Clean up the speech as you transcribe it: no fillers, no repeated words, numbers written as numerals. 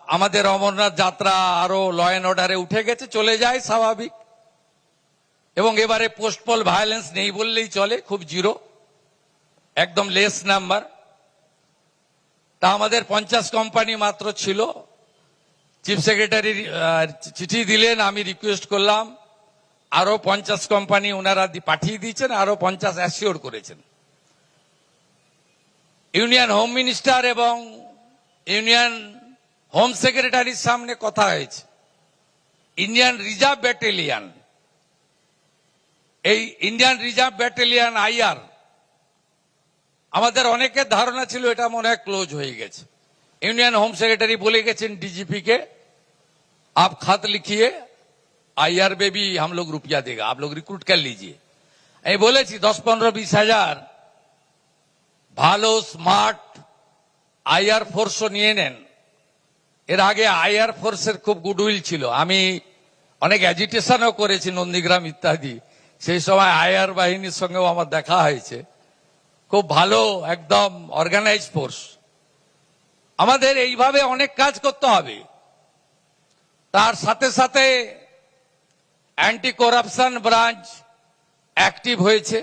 আমাদের অমরনাথ যাত্রা আরো ল অ্যান্ড অর্ডারে উঠে গেছে, চলে যায় স্বাভাবিক। এবং এবারে পোস্টপল ভায়োলেন্স নেই বললেই চলে, খুব জিরো, একদম লেস নাম্বার। তা আমাদের 50 কোম্পানি মাত্র ছিল। চিফ সেক্রেটারি চিঠি দিলেন, আমি রিকোয়েস্ট করলাম, আরো 50 কোম্পানি ওনারা পাঠিয়ে দিয়েছেন, আরো 50 অ্যাসিওর করেছেন। ইউনিয়ন হোম মিনিস্টার এবং ইউনিয়ন হোম সেক্রেটারির সামনে কথা হয়েছে। ইন্ডিয়ান রিজার্ভ ব্যাটালিয়ন, এই ইন্ডিয়ান রিজার্ভ ব্যাটালিয়ন আইআর, আমাদের অনেকের ধারণা ছিল এটা মনে হয় ক্লোজ হয়ে গেছে। ইউনিয়ন হোম সেক্রেটারি বলে গেছেন डीजीपी के, आप खत लिखिए, आईआर में भी हम लोग रुपया देगा, आप लोग रिक्रूट कर लीजिए। আমি বলেছি 10-15-20 হাজার ভালো স্মার্ট আইআর ফোর্সও নিয়ে নেন। এর আগে আইআর ফোর্সের খুব গুডউইল ছিল, আমি অনেক অ্যাজিটেশনও করেছি নন্দীগ্রাম ইত্যাদি, সেই সময় আইআর বাহিনীর সঙ্গেও আমার দেখা হয়েছে। খুব ভালো, একদম অর্গানাইজ ফোর্স। আমাদের এইভাবে অনেক কাজ করতে হবে। তার সাথে সাথে অ্যান্টি করাপশন ব্রাঞ্চ অ্যাক্টিভ হয়েছে।